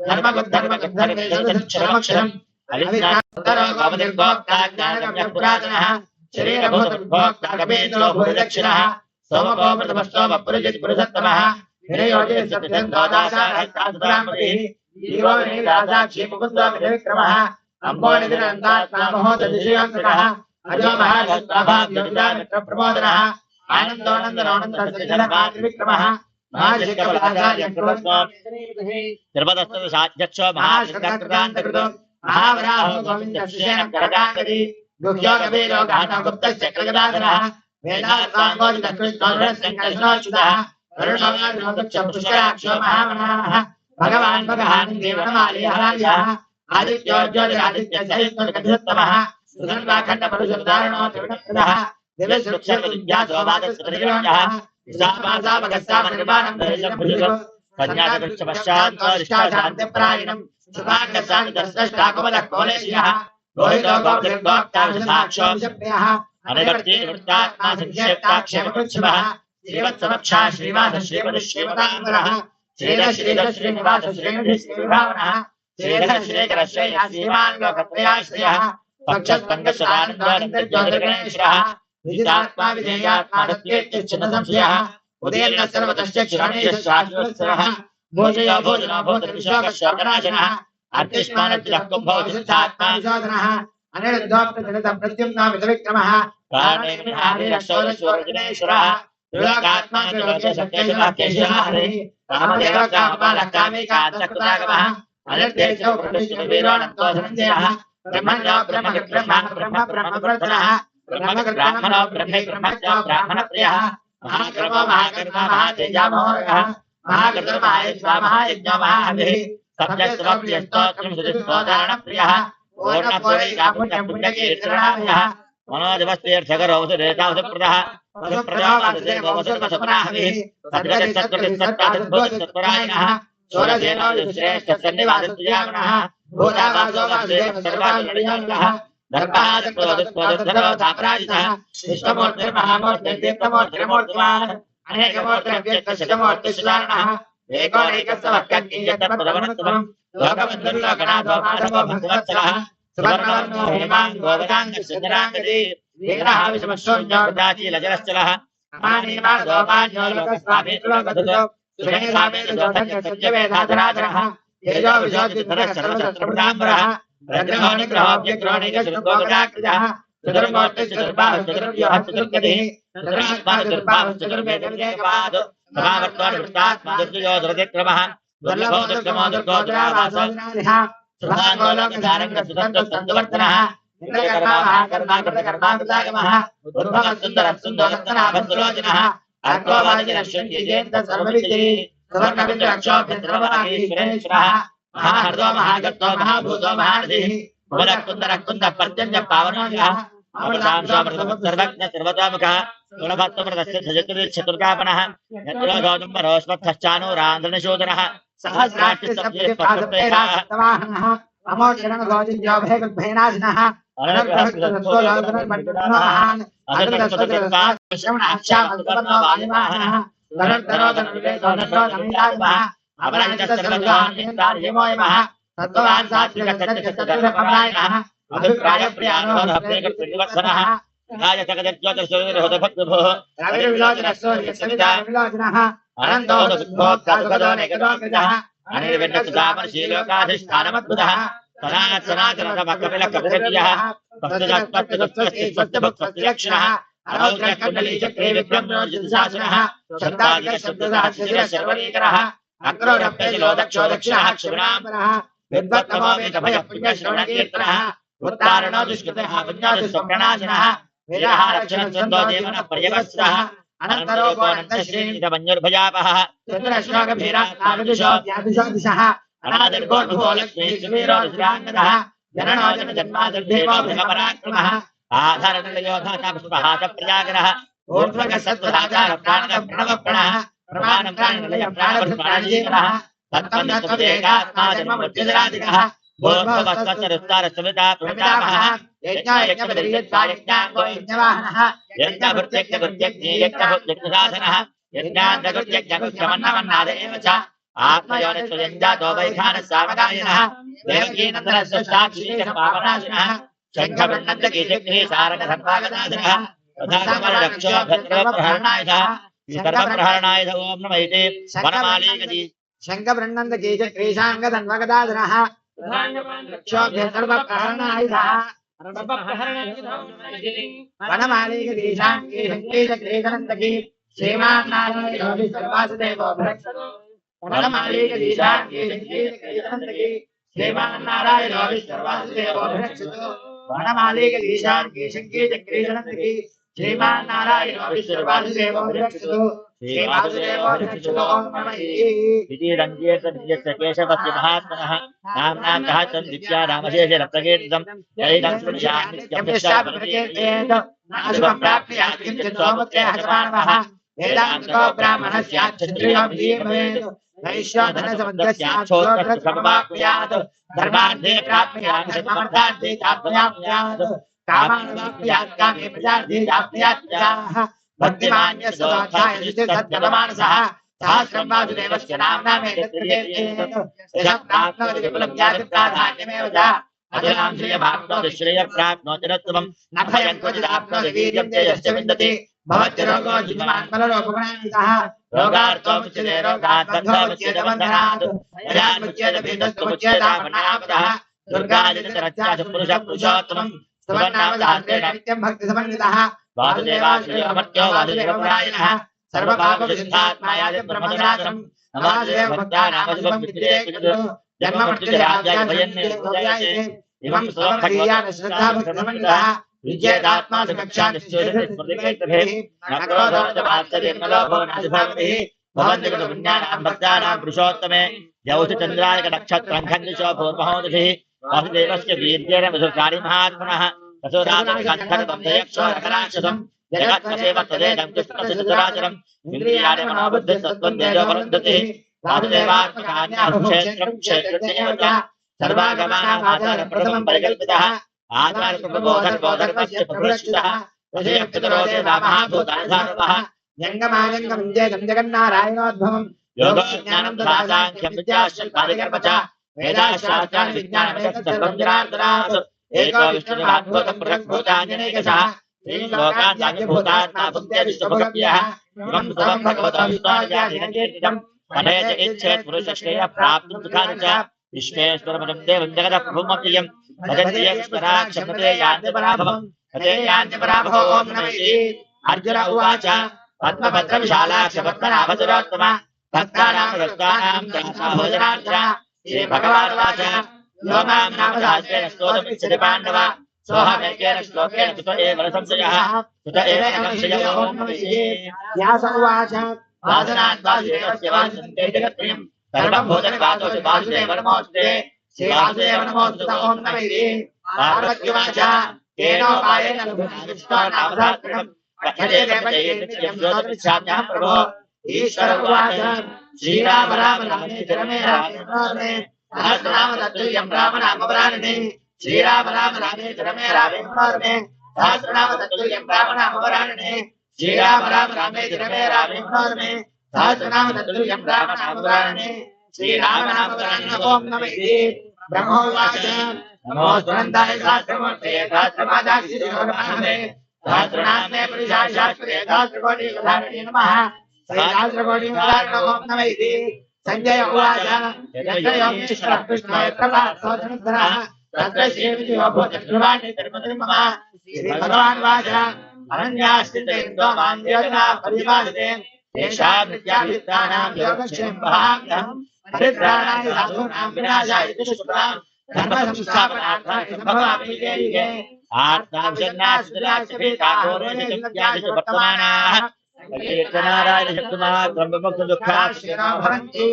धर्मगुद्धर्मगुद्धर्मेशक्षरमक्षरम् अविद्यान्तरो गोपतिर्भोक्ता ज्ञानगम्यः पुरातनः शरीरभूतभोक्ता कपीन्द्रो भूरिदक्षिणः सोमपोमृतमस्तोमपुरुषित्पुरुषोत्तमः विनयोजे सत्यं दोदाशास्त्रामतिः जीवो विनीलासाक्षी मुकुन्दो विक्रमः अम्बोनिधिरन्तात्मा महोदधिशयोऽन्तकः अजो महाभाग्योगिदामित्रप्रमोदनः आनन्दोनन्दनोनन्दसज्जनमात्रिविक्रमः तिरुपतस्तुसाध्यक्षो महाशङ्करान्तकृतो महावराहो गोविन्दस्य करकाङ्गदी गुह्यो कबीरो गाढगुप्तस्य कृगदाधरः वेदान्ताङ्गोजितकृष्णोदरसङ्कर्षणोच्युतः करुणोगाधोदक्षपुष्कराक्षो महामनाः भगवान् भगवान् देवनमालिहरायः आदित्यो ज्योतिरादित्यसहिष्णुर्गतिरुत्तमः सुगन्धाखण्डपरुषुदारणो त्रिगुणप्रदः दिव्यसुक्षरविद्यासोभागस्वतिर्योजः विशापासामगस्सामनिर्माणं धैर्यभुजगो कन्यादिवृक्षपश्चात्परिष्ठाशान्तिप्रायिणं सुभाग्यसान्निधर्षष्टाकुमलकोलेशयः रोहितो गोपतिर्गोक्ताभिषाक्षोऽप्रियः अनिवर्तीवृत्तात्मा संक्षेप्ताक्षेमकृच्छिवः श्रीवत्समक्षा श्रीवास श्रीमदुश्रीमदाम्बरः श्रीधर श्रीनिवास श्रीनिधि श्रीविभावनः श्रीधर श्रीकर श्रेयः श्रीमान् लोकत्रयाश्रयः पक्षस्पङ्गशतानन्दोऽनन्तर्ज्योतिर्गणेश्वरः विजितात्मा विधेयात्मा सत्येत्यच्छिन्न संशयः उदयन्न सर्वतश्च क्षरणेश शाश्वतः भोजयो भोजनो भूतविशोकशोकनाशनः अर्तिष्मानतिलः कुम्भो विशुद्धात्मा विशोधनः अनिरुद्धोक्तजनितं प्रत्युम्नो विक्रमः कारणेश्वरः त्रिलोकात्मा त्रिलोके सत्येशः केशः हरिः कामदेव कामपालः कामिकान्तकृतागमः अनिर्देशो प्रतिष्ठितवीरोऽनन्तो धनञ्जयः ब्रह्मण्यो ब्रह्मकृत्ब्रह्मणः ब्रह्मकृत्ब्राह्मणो ब्रह्मैर्ब्रह्मज्ञो ब्राह्मणप्रियः महाकर्मो महाकर्मा महातेजामहोरगः महाकृतर्महायज्ञो महायज्ञो महाहविः सप्तस्तोत्रं सुचिस्तोदारणप्रियः पूर्णपुण्यकीर्तनामयः मनोजवस्तीर्थकरो वसुदेतावसुप्रदः वसुप्रदो वासुदेवो वसुर्वसुपनाहविः सद्गतिसत्कृतिसत्तादिद्भुतसत्परायणः शूरसेनो श्रेष्ठसन्निवासस्तुजामनः भूतावासो वासुदेव सर्वासुरयोगः दर्पहादत्वदुत्वदुद्धरोधापराजितः विश्वमूर्तिर्महामूर्तिर्दीप्तमूर्तिर्मूर्तिमान् अनेकमूर्तिरव्यक्तशतमूर्तिसुधारणः एकोनैकस्वक्कद्गीयतत्पदवनत्वम् लोकबन्धुर्लोकनाथो माधवो भक्तवत्सलः सुवर्णवर्णो हेमान् गोपदाङ्गसुन्दराङ्गदी वीरः विषमशून्योर्दाचीलजलश्चलः अमानीमानदोपान्यो लोकस्वामीलोकधुतो सुमेधामेधोधन्यसत्यवेदाधराधरः तेजो विशोधितरः सर्वशस्त्रप्रदाम्बरः रग्रहो निग्रहोऽव्यग्रहो निगशुर्गोगदाकृतः चतुर्मूर्तिश्चतुर्बाहुः चतुर्व्यूहः चतुर्गतिः चतुरात्मा चतुर्बाहुः चतुर्वेदविवेकपादो महावर्तोनिवृत्तात्मा दुर्जयो दुर्विक्रमः दुर्लभो दुर्गमो दुर्गोदरावासोऽनादिः सुभाङ्गो लोकधारङ्गसुतन्तुस्तन्तुवर्तनः इन्द्रकर्मा महाकर्मा कृतकर्माकृतागमः उद्भवः सुन्दरः सुन्दोदत्तनाभः सुलोचनः अर्को वाजिनः शृङ्गीजेन्द्र सर्वविजयी सुवर्णबिन्दुरक्षोभ्यद्रवनागीश्वरेश्वरः महाहर्दो महागर्तो महाभूतो महानदिः कुमलः कुन्दरः कुन्दः पर्जन्यः पावनोऽयः अमृतांशोऽमृतमुत्सर्वज्ञः सर्वतोमुखः गुणभक्तमृतस्य चतुर्विंशतिर्चतुर्गापनः यत्रो गौतुम्बरोष्मत्थश्चानूरान्ध्रनिशूदनः सहस्राट्टिसप्तवाहनः अमोचरणगोजिन्यो भेगुद्भयनाशिनः श्रवणः वायुवाहनः धनुर्धरोधनुर्वेदोधनोधनैराजमः अमरहितसर्वगान्धिकार्यमोयमः तत्त्ववान् सात्विकचन्द्रचतुर्भपरायणः अभिप्रायप्रियानुवदः राजसकजज्योतिषोर्हृदभक्तभोः रविर्विलोचनः अनन्तो सुखोक्तासुखदोनेकदोकृतः अनिर्विण्णसुधामनशीलोकाधिष्ठानमद्भुतः सनातनकपिलकपिलयः स्वस्तिभक्तिलक्षणः अनौग्रकुण्डलीचक्रे विक्रम्योर्जितशासनः शब्दादिकशब्ददाशिशिरशर्वरीकरः अक्रोरप्यशिलो दक्षो दक्षिणः क्षुणाम्बरः विद्वत्तमो वेदभयपुण्यश्रवणकीर्तनः उत्तारणो दुष्कृतः पुण्यादिस्वप्ननाशिनः वीरः रक्षणच्छन्दो देवनः पर्यवस्त्रः अनन्तरोपोऽनन्तश्रीनिधमन्युर्भयापहः चतुरश्लोकभीरात्माविदुषो व्यादिशो दिशः अनादिर्गोर्भुवो लक्ष्मी सुवीरो दुराङ्गदः जननो जनजन्मादिर्देवो बृहपराक्रमः आधारणयोधापुष्पहासप्रजागरः ऊर्ध्वगसत्त्वराचारप्राणः प्रणवप्रणः प्रमाणं प्राणनिलयं प्राणवत्प्राणजीवनः तत्त्वन्नत्वदेकात्मा जन्ममृत्युजरादिकः भूर्भुवस्वत्तरुत्तारसुमिता प्रमितामहः यज्ञायज्ञपतिर्यज्ञायज्ञाङ्गो यज्ञवाहनः यज्ञभृत्यज्ञभृत्यज्ञेयज्ञभुत्यज्ञसाधनः यज्ञान्तकृत्यज्ञकृत्यमन्नमन्नाद एव च आत्मयोनित्वयञ्जातो वैखानः सामगायिनः देवकीनन्दनस्य साक्षीकपावनाशिनः शङ्खवृन्नन्दकीचक्रे सारकसर्वागदाधनः सर्वप्रहरणाय ओम नमः इति वनमालीगति शङ्खवृन्नन्दकीच क्रीशाङ्गदन्वगदाधरः सर्वप्रहरणायुधः वनमालीगतीशाङ्गीशङ्कीच क्रीशनन्दकी श्रीमान्नारायणो सर्वासुदेवो भरक्षतु वनमालीगतीशाङ्गीशङ्कीच क्रीशनन्दकी श्रीमान्नारायणो सर्वासुदेवो भरक्षतु वनमालीगतीशाङ्गीशङ्कीच क्रीशनन्दकी श्रीमान्नारायणो सर्वासुदेवो भरक्षतु श्रीवासुदेवो भरक्षतु ओम नमः इति रङ्गेश केशवस्य महात्मनः नाम्नां सहस्रं दिव्या नामशेषेण प्रकीर्तितं जयितं यम्यश्चाप्रकीर्तेत नाशुभं प्राप्नुयात् किञ्चित् सोमुत्रे हसमानवः वेदान्तो ब्राह्मणस्यात् क्षत्रियो भवेत् वैश्योधनसमुद्रस्यात् श्रोत्रसमवाप्नुयात् धर्मार्थे प्राप्नुयात् धर्मार्थार्थे चाप्नुयात् कामानवाप्नुयात् कामे प्रजार्थे चाप्नुयात् प्रजाः भक्तिमान्य सदाचार्य सत्यमानसः सहस्रं वासुदेवस्य नाम्नामेतत्प्रकीर्तेत यशः प्राप्नोति विपुलं याति प्राधान्यमेव च अजनां श्रियमाप्नोति श्रेयप्राप्नोति रत्नम् न भयं क्वचिदाप्नोति वीर्यं तेजश्च विन्दति भवत्यरोगो जिह्वान्मलरोगगुणान्वितः रोगार्थो मुच्यते रोगात् बन्धो मुच्यते बन्धनात् भयान् मुच्यते भीतस्तमुच्येतापन्नापदः दुर्गादित्यरत्याच पुरुषः पुरुषोत्तमम् स्तवन्नामदान्तेन नित्यं भक्तिसमन्वितः वासुदेवाश्रयोऽमर्त्यो वासुदेवपरायणः सर्वपापविशुद्धात्मायादिं ब्रह्मसनातनम् नमादेव भक्तानामशुभं विद्ये जन्ममृत्युराज्याद्भयन्निर्भयायते इमं स्वमदीयान श्रद्धा भक्तिसमन्वितः विद्येतात्मा सुकक्षादिश्चोदस्मृतिमेतभिः न क्रोधोऽजमात्सर्यं न लोभो नाशुभावभिः भवन्ति खलु पुण्यानां भक्तानां पुरुषोत्तमे यौषचन्द्रायकनक्षत्रं खण्डिशो भूर्महोदधिः वासुदेवस्य वीर्येण विधुर्कारि महात्मनः तसोदाक्षरं जगत्मदेव तदेदं दुष्टचराचरम् इन्द्रियाणि मनोबुद्धिस्तत्त्वं तेजो वरुन्धतिः वासुदेवात्मकान्याक्षेत्रं क्षेत्रस्यैव च सर्वागमानामाचारं प्रथमं परिकल्पितः आचार्यप्रबोधर्बोधर्मस्य प्रभुरक्षितः तस्य पितरो देवा महाभूतानि सार्वः जङ्गमाजङ्गमञ्जेदं जगन्नारायणोद्भवम् योगो ज्ञानं तथा साङ्ख्यं विद्याश्चर्पादिकर्म च वेदाशास्त्राणि विज्ञानमेतत् सर्वं जनार्दनात् एको विष्णुर्भूतं पृथग्भूतान्यनेकशः श्रीलोकाचार्यभूतात्मा बुद्धे विश्वभुगव्यः इमं सर्वं भगवतो विष्णोर्व्याधिनकीर्तितं पठेत इच्छेत् पुरुषश्रेयः प्राप्तुं सुखानि च विश्वेश्वरपदं देवं जगतः प्रभुमप्रियं भजत्येश्वराक्षमते यान्तिपराभवं तते यान्तिपराभवो ओम नमः अर्जुन उवाच पद्मपत्रविशालाक्ष पद्मनाभसुरोत्तम भक्तानां भक्तानां दासाभोजनार्चना श्रीभगवानुवाच यो मां नामसहस्रेण स्तोत्रमिच्छति पाण्डव सोऽहमेकेन श्लोकेन सुत एव संशयः सुत एव संशयो ओम नमः व्यास उवाच वासनात् वासुदेवस्य वासन्ते जगत्त्रयम् सर्वं भूतनिवासोऽसि वासुदेव नमोऽस्ते श्रीवासुदेव नमोऽस्तु ओम नमः पार्वत्युवाच केनोपायेन लघुनाविष्टो नामसहस्रम् पठ्यते देवचैतन्यं श्रोतुमिच्छाम्यहं प्रभो ईश्वर उवाच श्रीराम राम रामेति रमे रामे मनोरमे सहस्रनाम तत्तुल्यं राम नाम वरानने श्रीराम राम रामेति रमे रामे मनोरमे सहस्रनाम तत्तुल्यं राम नाम वरानने श्रीराम राम रामेति रमे रामे मनोरमे सहस्रनाम तत्तुल्यं राम नाम वरानने श्रीराम नाम वरानने ओम नमः ब्रह्मोवाच नमो सुनन्दाय शास्त्रमूर्ते सहस्रपादाक्षि देवनामे सहस्रनामे पुरुषाय शास्त्रे सहस्रकोटि उदाहरणे नमः सहस्रकोटि उदाहरणे ओम नमः संजय उवाच यत्र योगेश्वरः कृष्णो यत्र पार्थो धनुर्धरः तत्र श्रीविजयो भूतध्रुवाणि धर्मधर्म मम श्रीभगवानुवाच अनन्यास्थितेन्द्रो मां योजना परिपालिते तेषां नित्याभियुक्तानां योगक्षेमं वहाम्यहम् परित्राणाय साधूनां विनाशाय दुष्कृतां धर्मसंस्थापनार्थाय सम्भवामि युगे युगे आत्माभिजन्याश्रिताश्रिताघोरेषु वर्तमानाः कीर्तनारायण शक्तिमः ब्रह्ममुक्तदुःखाश्रितो भवन्ति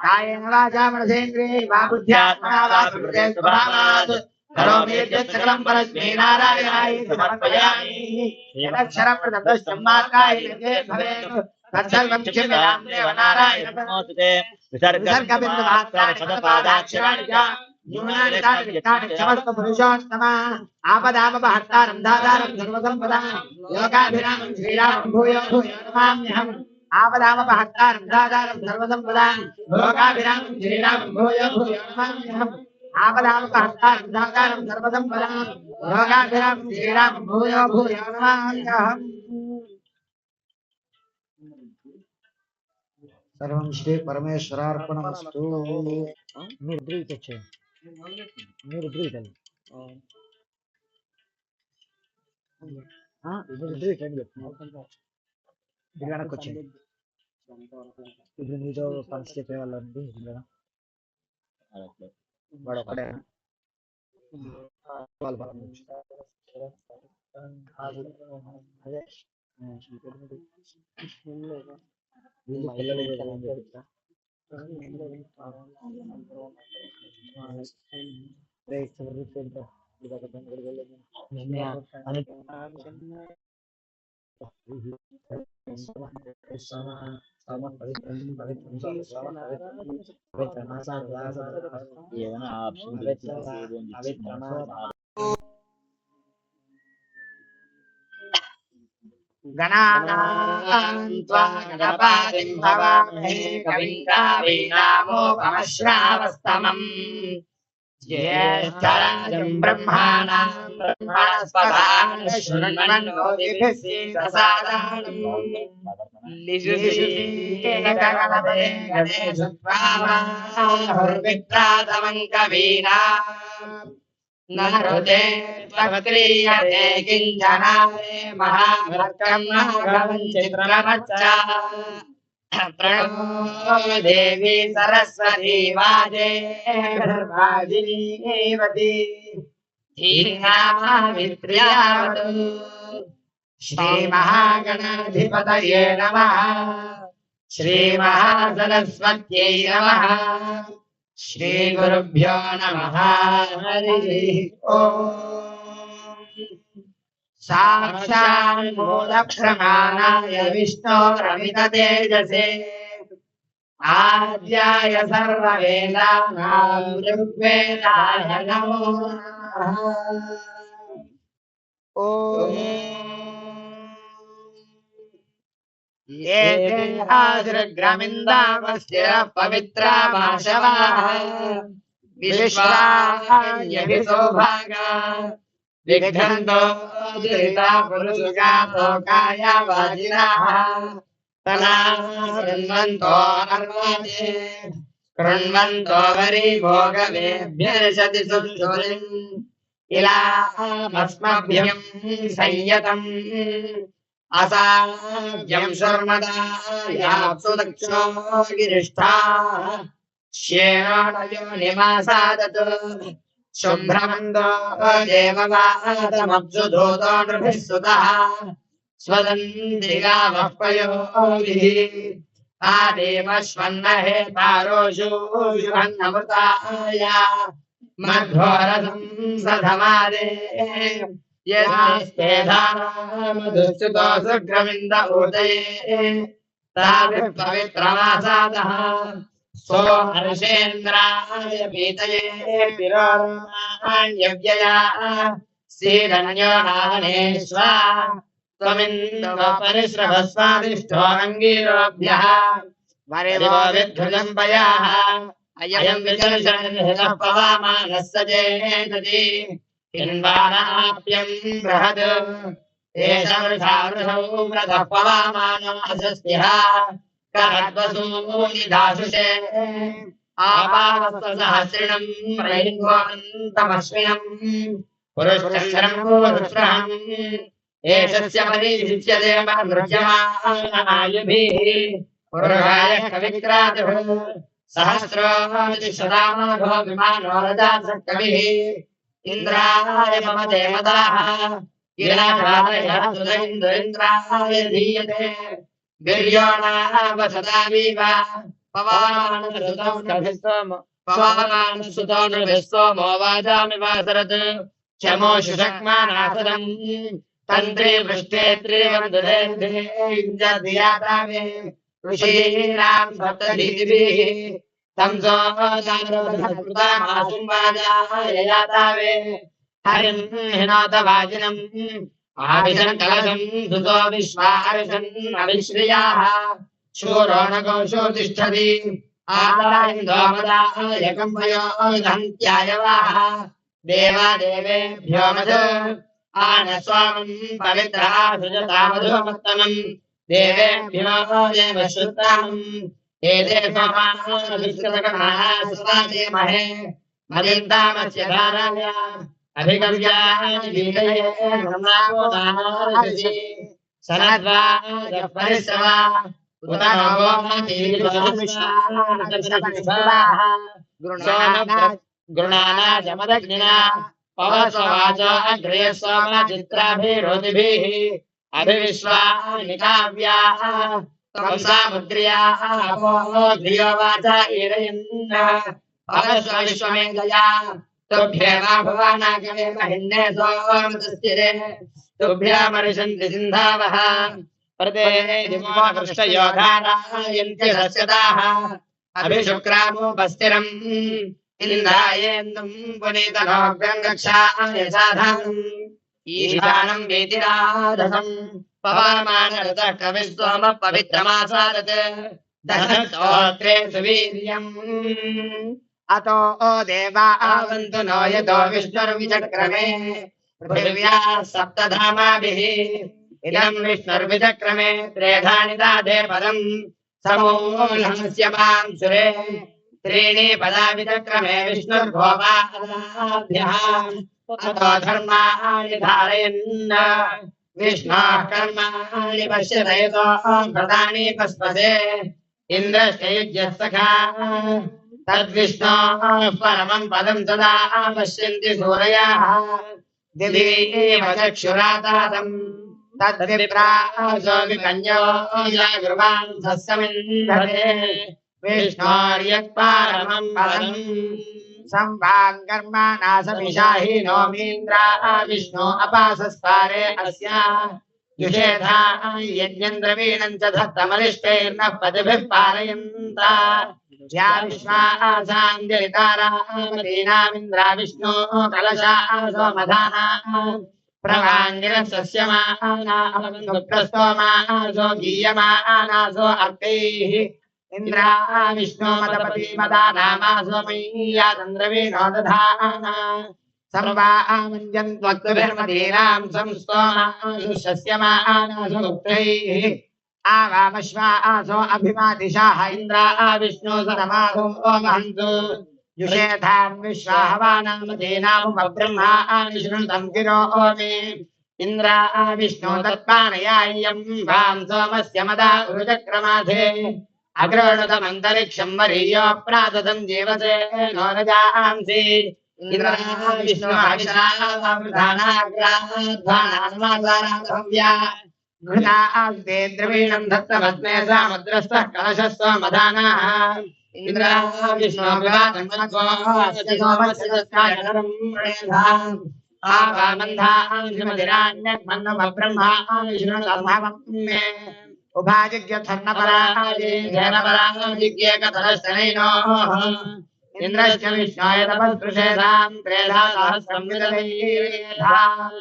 कायेन वाचा मनसेन्द्रियैर्वा बुद्ध्यात्मना वा प्रकृते स्वभावात् करोमि यद्यत् सकलं परस्मै नारायणाय समर्पयामि यदक्षरप्रदब्धश्चम्मार्गाय भवेत् तत्सर्वं क्षम्यतां देव नारायण नमोऽस्तुते विसर्गबिन्दुमात्राणि च न्यूनानि तानि क्षमस्व पुरुषोत्तम आपदामपहर्तारं दातारं सर्वसम्पदां लोकाभिरामं श्रीरामं भूयो भूयो नमाम्यहम् आपदामपहर्तारं दातारं सर्वसम्पदां लोकाभिरामं श्रीरामं भूयो भूयो नमाम्यहम् आपदामपहर्तारं दातारं सर्वसम्पदां योगाभिरामं श्रीरामं भूयो भूयो नमाम्यहम् सर्वं श्री परमेश्वरार्पणमस्तु మీరు బ్రీత్ వచ్చేయండి మీరు బ్రీత్ అండి మీరు బ్రీత్ అండి చెప్తున్నారు ఇది వెనక్కి వచ్చింది ఇప్పుడు మీతో పని చెప్పే వాళ్ళండి వాడు ఒకడే వాళ్ళు అదే ఏదైనా ఆప్షన్ गणानान्त्वागणपातिं भवामहे कविं कवीनामोपमश्रावस्तमम् ज्येष्ठराजं ब्रह्माणां ब्रह्मणस्पदां शृण्वन्नोतिभिः सीदसादनम् निजुषीकगणपते गणेषु त्वामाहुर्वित्रातमं कवीनाम् नरुते त्वक्रियते किञ्चनारे महामर्कं नागवं चित्रमच्च प्रणो देवी सरस्वती वाजेर्वाजिनीवती धीनावित्र्यावतु श्रीमहागणाधिपतये नमः श्रीमहासरस्वत्यै नमः श्री गुरुभ्यो नमः हरि ओम साक्षात् मूलप्रमाणाय विष्णोरमित तेजसे आद्याय सर्ववेदानां ऋग्वेदाय नमो नमः ओम ये आदृग्रमिन्दावस्य पवित्रा माशवाः विश्वान्यभितो भागा विघ्नन्तो दुरिता पुरुषगातो कायावाजिनाः तनावृण्वन्तो अर्वाजे कृण्वन्तो वरी भोगवेभ्यर्षति सुक्षुरिम् इलामस्मभ्यं संयतम् असाव्यं शर्मदायाप्सु दक्षो गिरिष्ठाः श्येणोणयो निवासादतु शुभ्रमन्दो देववातमप्सु धूतो नृभिः सुतः स्वदन्तिगावः पयोभिः आदेवश्वन्नहे पारोषूषुभन्नमृताय मध्वरसं सधमादे यस्तेधामधुश्रुतो सुग्रविन्द उदये ताभिः पवित्रमासादः सो हर्षेन्द्राय पीतये पिरोर्माण्यव्यया सीदन्यो नावनेष्वा त्वमिन्दव परिश्रभस्वादिष्ठो अङ्गीरोभ्यः वरिवो विद्धुजम् पयाः अयम् विचर्षणः पवामानः सजेतति किन्वानाप्यं बृहद् एष वृषावृषौ व्रतः पवामानो असस्तिः करद्वसूनिधाशुषे आपावस्तसहस्रिणं रैन्वन्तमश्विनम् पुरुषचन्द्रं पुरुषम् एषस्य परीक्षिच्यते नृज्यमानायुभिः पुरुषाय कविक्रातुः सहस्रोऽतिशदामाघो विमानो रजासः कविः इंद्राय मम देवताः गिराधारयः सुरेन्द्राय धीयते गिर्योणावसदावीव पवामानसुतो नृभिस्सोमो वाजामि वासरत् क्षमोषु शक्मानासदम् तन्त्रे पृष्ठे त्रिवन्दुरेन्द्रे इन्द्रधियातावे ऋषीणां सप्तधीतिभिः तंसोदानवृतामासुम्बाजाय हरिं हिनोत वाजिनम् आविशन् कलशं सुतो विश्वार्षन् अविश्रियाः शूरो न कोशो तिष्ठति आदायन्दोमदाय कम्पयो दन्त्यायवाः देवादेवेभ्यो मधु आनस्वामं पवित्रः सुजता मधुमत्तमम् देवेभ्यो देवश्रुताम् एते सोमाः सुवादेमहे मदिन्दामस्य धाराय अभिगव्यानि वीतये ब्रह्मावोदानरसि सनद्वाजः परिश्रवा उत नवो गृणाना जमदग्निना पवस्ववाचो अग्रयः सोमचित्राभिरोधिभिः अभिविश्वानि काव्याः तमसामुद्र्याः अपो धियो वाचा ईरयन् पवस्व विश्वमेधया तुभ्येवा भुवनागमे महिन्ने सोमतस्थिरे तुभ्यामर्षन्ति सिन्धावः प्रदे दिमो कृष्णयोधारायन्ति सस्यताः अभिशुक्रामोपस्थिरम् इन्द्रायेन्दुम् पुनीतनोऽग्रम् गच्छाय साधनम् ईशानम् वीतिराधसम् पवमानरतः कविः सोमः पवित्रमासारत् दशस्तोत्रे सुवीर्यम् अतो देवा आवन्तु नो यतो विष्णुर्विचक्रमे पृथिव्याः सप्तधामाभिः इदम् विष्णुर्विचक्रमे त्रेधानि दाधे पदम् समूलमस्य पांसुरे त्रीणि पदा विचक्रमे विष्णुर्भोपाभ्यः अतो धर्माणि धारयन् विष्णोः कर्माणि पश्यतयतो प्रदानि पस्पसे इन्द्रश्च युज्यः सखा तद्विष्णोः परमम् पदम् सदा पश्यन्ति सूरयाः दिवीव चक्षुरातातम् तद्विप्रासो विकन्यो जागृवान् सस्यमिन्धते विष्णोर्यत्परमम् पदम् संवान् कर्माणा समिषाहि नोमीन्द्रा विष्णो अपासस्पारे अस्या युषेधा यज्ञन्द्रवीणम् च धत्तमलिष्टैर्नः पतिभिः पारयन्ता या विश्वासाञ्जलितारामतीनामिन्द्रा विष्णो कलशा सोमधाना प्रवाङ्गिरसस्यमाना प्रस्तोमासो गीयमानासो अर्कैः इन्द्रा विष्णो मदपति मदानामासो मय्या चन्द्रवीणो दधाना सर्वा आमञ्जन्त्वक्तुभिर्मदीनाम् संस्तोमासु शस्यमानासु गुप्तैः आवामश्वासो अभिमातिशाः इन्द्रा विष्णो सदमासो वहन्तु युषेधान् विश्वाहवानामदीनामुपब्रह्मा विष्णुतम् गिरो मे इन्द्रा विष्णो तत्पानयाय्यम् वाम् सोमस्य मदा उरुचक्रमाधे अग्रणुतमन्तरिक्षम् वरीयो प्राततम् जीवसे नो रजांसि इन्द्रा विष्णु आविषानाग्राध्वानान्मासाराधव्या घृतास्ते द्रवीणम् दत्तमस्मे सामुद्रस्थः कलशः सोमधानाः इन्द्रा विष्णु विवादन्मत्सोमस्य सोमस्य आवामन्धान्मदिरान्यग्मन्नमब्रह्मा विष्णुतम्भवम् मे उभाजिज्ञपराजिज्ञेकतरस्तनैनोः इन्द्रश्च विष्णाय तपस्पृशेधाम् त्रेधा सहस्रम् विदधैर्येधाम्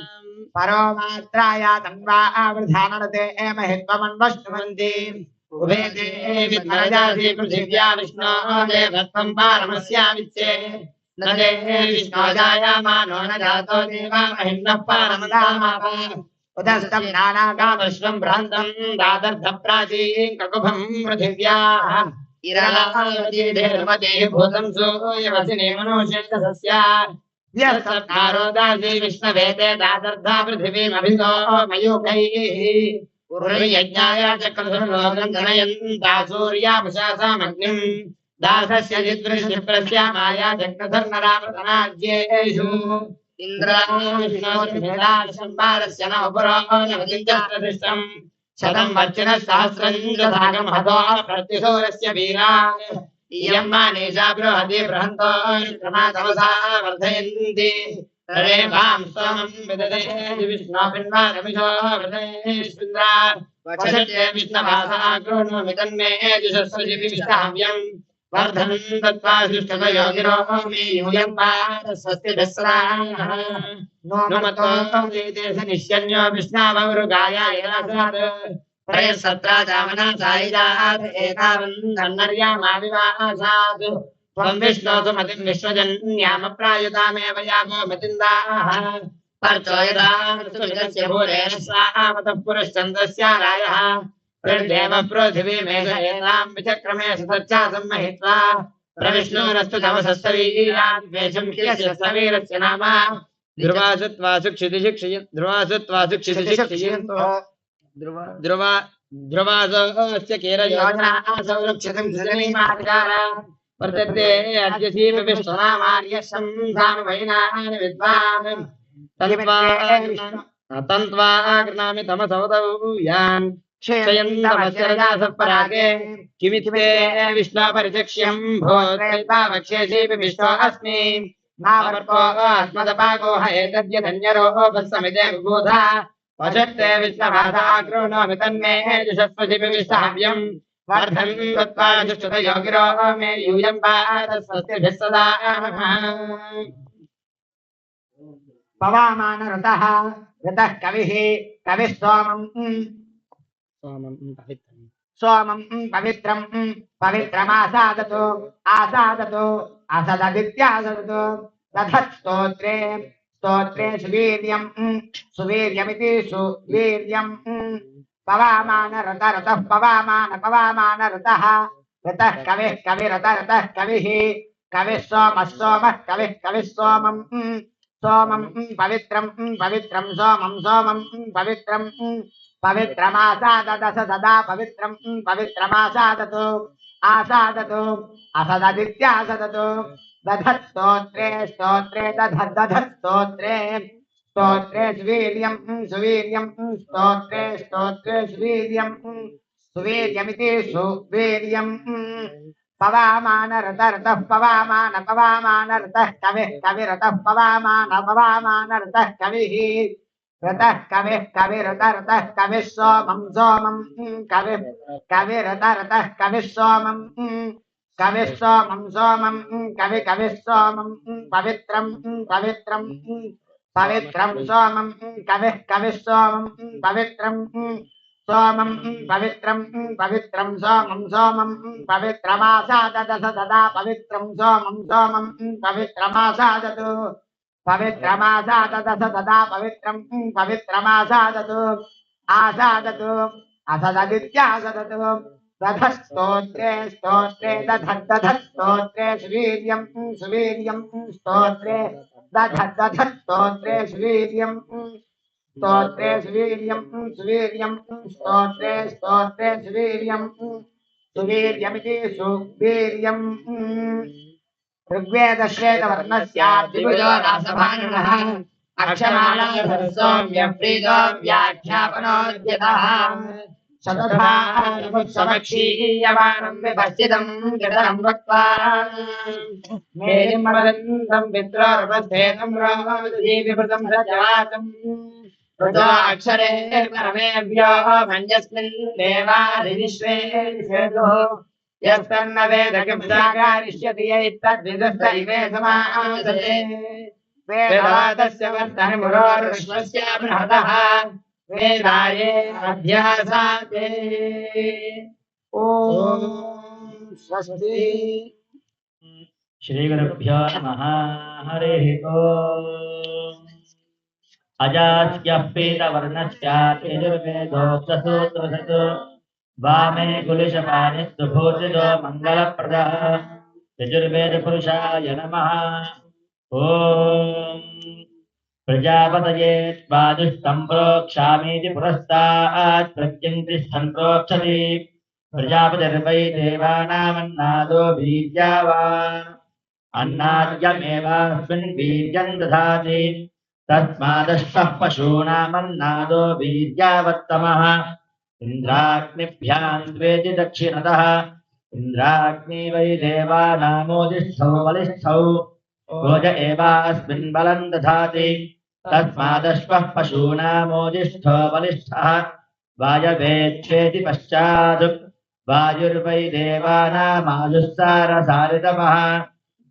परो मात्राया तन्वा आवृधानडते महित्वमन्वष्टुवन्ति उभे ते विद्मरजासि पृथिव्या विष्णो देवत्वम् पारमस्यामित्ये न ते विष्णो जायामानो न जातो देवा महिम्नः पारमदामाप उदस्तम् नानाकामश्वम् भ्रान्तम् दादर्धप्राचीम् ककुभम् पृथिव्याः इरावतीधेर्मतेः भूतम् सूयवसिने मनुष्येतसस्या व्यस्तप्नारोदासि विष्णवेते दादर्धा पृथिवीमभितो मयूखैः उर्यज्ञाय चक्रधुर्लोकम् जनयन्ता सूर्यामुषासामग्निम् दासस्य चिद्वृष्टिप्रस्यामाया चक्रधर्नरामतनाज्येषु इन्द्राविष्णोर्भेदाशम्बारस्य न उपरोनवतिञ्चप्रतिष्ठम् शतम् वर्षिणः सहस्रम् च साकम् हतो प्रत्युषोरस्य वीरान् इयम् मानेषा बृहति बृहन्तो क्रमातमसा वर्धयन्ति रेभाम् सोमम् विदधे विष्णोपिन्वारमिषो वृधेष्विन्द्रा वक्षते विष्णवासा गृह्णोमि तन्मे जुषस्वजिविष्टाव्यम् वर्धनम् दत्त्वा सृष्टतो गिरो मे यूयम् पारस्वस्ति दस्राः नोमतो वेदेश निश्चन्यो विष्णावरुगाय एलासात् प्रयः सत्रा जामना सायिजात् एतावन् धन्नर्यामाविवासात् त्वं विष्णोऽसु मतिं विश्वजन्यामप्रायुतामेव यागो मतिन्दाः पर्चो यदा ऋतुमिदस्य भूरेण स्वामतः पुरश्चन्द्रस्य रायः प्रदेव पृथिवीमेष एतां विचक्रमे सतच्चा सम्महित्वा प्रविष्णोरस्तु तमसस्तवीयाद्वेषं ह्यस्य सवीरस्य नाम ध्रुवासुत्वासु क्षितिशिक्षयन्तु ध्रुवासस्य केरयोजनासौ रक्षितं सजनीमाधिकार वर्तते अद्य जीव विश्वनामार्यः संधामवैनानि विद्वान् तन्त्वा गृह्णामि तमसौदौ यान् क्षयन्तमस्य रजासः परागे किमित्ते विश्वा परिचक्ष्यम् भोत्वा वक्ष्येऽसीपि विश्वा अस्मि नावर्को अस्मदपाको एतद्यधन्यरो भस्समिते विबोधा वशत्ते विश्वभासा गृह्णोमि तन्मे जुषस्वशिपि विश्वाव्यम् वर्धन् कृत्वा जुष्टुतयो गिरो मे यूयम् पादस्वस्तिभिः सदा पवामान ऋतः ऋतः कविः कविः सोमं पवित्रं पवित्रमासादतु आसादतु असददित्यासदतु दधत् स्तोत्रे स्तोत्रे सुवीर्यं सुवीर्यमिति सुवीर्यं पवामान ऋतः ऋतः पवामान ऋतः ऋतः कविः कविरतः ऋतः कविः कविः सोमः कविः सोमं सोमं पवित्रं पवित्रं सोमं पवित्रं पवित्रमासाददस सदा पवित्रं पवित्रमासादतु आसादतु असददित्यासदतु दधत् स्तोत्रे स्तोत्रे दधत् स्तोत्रे स्तोत्रे सुवीर्यं सुवीर्यं स्तोत्रे स्तोत्रे सुवीर्यं सुवीर्यमिति सुवीर्यं पवामान ऋतः ऋतः पवामान ऋतः कविः कविरतः पवामान ऋतः कविः ऋतः कविः कविरतः ऋतः कविः सोमं कविरतः ऋतः कविः सोमं कविः सोमं कविः सोमं पवित्रं पवित्रं सोमं कविः सोमं पवित्रं सोमं पवित्रं सोमं पवित्रमासाददस सदा पवित्रं सोमं पवित्रमासादतु पवित्रमासाददस सदा पवित्रं पवित्रमासादतु आसादतु असददित्यासदतु दधत् स्तोत्रे स्तोत्रे दधत् स्तोत्रे सुवीर्यं स्तोत्रे दधत् स्तोत्रे सुवीर्यं स्तोत्रे सुवीर्यं स्तोत्रे सुवीर्यं सुवीर्यमिति सुवीर्यं ऋग्वेदश्वेतवर्णस्याद्विभुजो रासभानुनः अक्षमालाधरः सौम्यप्रीतो व्याख्यापनोद्यतः शतधारमुत्समक्षीयमानं विभस्तितं जडनं वक्त्वा मेलिं मदन्तं पित्रोर्वस्थेतं रोमदुजीविभृतं सजवातम् ऋतो अक्षरे परमेभ्यो मञ्जस्मिन् देवादिविश्वे विश्वेदुः यस्तन्न वेद किमुदाकारिष्यति यैतद्विदुष्ट इमे समासते वेदातस्य वर्तनिमुरोर्विश्वस्य बृहतः वेदाये अध्यासाते ॐ स्वस्ति श्रीगुरुभ्यो नमः हरिः ओम् अजास्यः पीतवर्णस्य यजुर्वेदोक्तसूत्रसत् वामे कुलिशपाणिस्तु भूषितो मङ्गलप्रदः यजुर्वेदपुरुषाय नमः ॐ प्रजापतये स्वादिष्टं प्रोक्षामीति पुरस्तात् प्रत्यङ्तिष्ठं प्रोक्षति प्रजापतिर्वै देवानामन्नादो बीजावान् अन्नाद्यमेवास्मिन् बीजं दधाति तस्मादश्वः पशूनामन्नादो बीजावत्तमः इन्द्राग्निभ्यां द्वेति दक्षिणतः इन्द्राग्नि वै देवानामोदिष्ठौ बलिष्ठौ भोज एवास्मिन् बलं दधाति तस्मादश्वः पशूनामोदिष्ठो बलिष्ठः वायवेच्छेति पश्चात् वायुर्वै देवानामायुस्सारसारितमः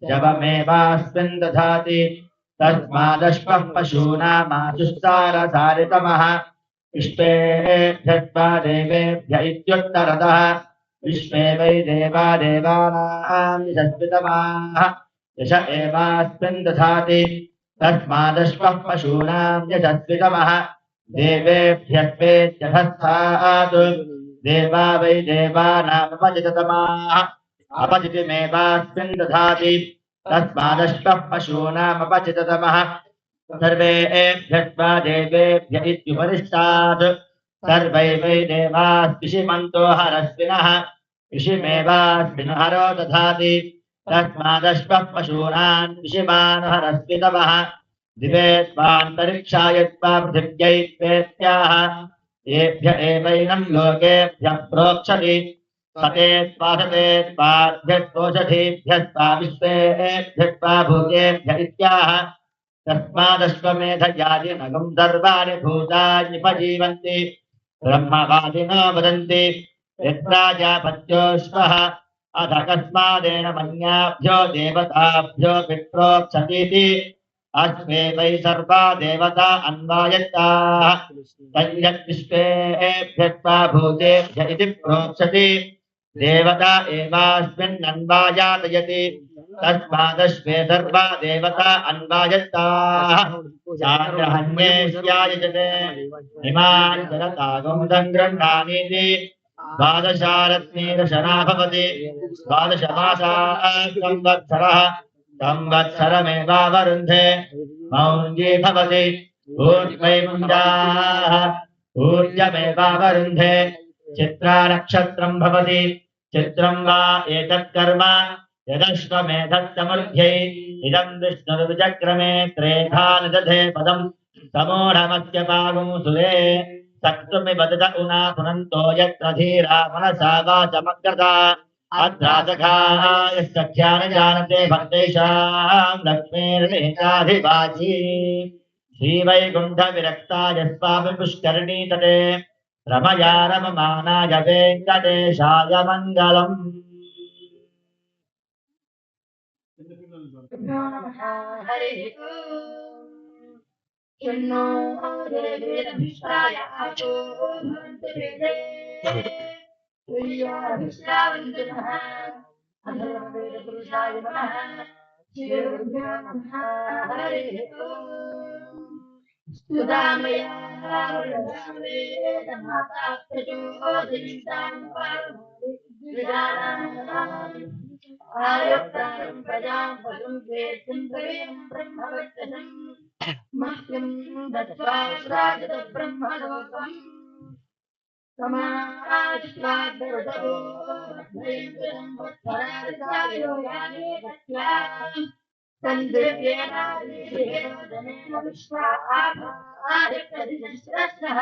जवमेवास्मिन् दधाति तस्मादश्वः पशूनामायुस्सारसारितमः इष्टेभ्यस्त्वा देवेभ्य इत्युत्तरतः विश्वे वै देवा देवानां यशस्वितमाः यश एवास्मिन् दधाति तस्मादश्वः पशूनां यशस्वितमः देवेभ्यस्वेत्यधस्तात् देवा वै देवानामुपजिततमाः अपजितिमेवास्मिन् दधाति तस्मादश्वः पशूनामपचिततमः सर्वेभ्यस्त्वा देवेभ्य इत्युपदिष्टात् सर्वै वै देवास्पिषिमन्तो हरस्विनः पिषिमेवास्मिन्हरो दधाति तस्मादश्वः पशूनान् पिषिमान् हरस्वितमः दिवे त्वान्तरिक्षाय त्वा पृथिव्यै त्वेत्याह येभ्य एवैनं लोकेभ्यः प्रोक्षति सते त्वासते त्वाभ्यस्तोषधीभ्यस्त्वा विश्वेभ्यस्त्वा भूतेभ्य इत्याह तस्मादश्वमेधयाजिनगं सर्वाणि भूतान्युपजीवन्ति ब्रह्मवादिनो वदन्ति यत्राजापत्योऽश्वः अथ कस्मादेन मन्याभ्यो देवताभ्यो पित्रोक्षतीति अस्मे वै सर्वा देवता अन्वायत्ताः तञ्जद्विश्वेभ्यस्त्वा भूतेभ्य इति प्रोक्षति देवता एवास्मिन्नन्वायातयति तस्मादश्वे सर्वा देवता अन्वायत्ताः चान्द्रहन्येष्यायजते इमान् जलतागं सङ्गृह्णानीति द्वादशारत्नीदशना भवति द्वादशमासाः संवत्सरः संवत्सरमेवावरुन्धे मौञ्जी भवति ऊर्ध्वैमुञ्जाः ऊर्जमेवावरुन्धे चित्रा नक्षत्रं भवति चित्रं वा एतत्कर्म यदश्वमेधस्तमर्ध्यै इदं विष्णुर्विचक्रमे त्रेधा निदधे पदं समूढमस्य पागुं सुरे सक्तुमिव दद उना पुनन्तो यत्र धीरा मनसा वाचमग्रता अत्रासखाः सख्या न जानते भक्तेषां लक्ष्मीर्नेताधिवाची श्रीवैकुण्ठविरक्ताय स्वामि पुष्करिणी तटे रमया रममानाय वेङ्कटेशाय मङ्गलम् हरिः किन्नो देवीरभिष्टाय आचो भवन्ति तुल्याभिष्टावन्तिनः अधर्मवेदपुरुषाय नमः श्रीगुरुभ्यो नमः हरिः स्तुदामया वेदमाता प्रचोदयितां पार्वतीजानाम् आयुक्तां प्रजां पशुं वेत्तिं प्रियं ब्रह्मवत्सनं मह्यं दत्त्वा राजतब्रह्मलोकम् समाश्वादरुदवो भयङ्करं वत्सरादिसायो याने गत्वा सन्दिव्येनादिदेवदनेन विश्वा आदित्यदिशस्रः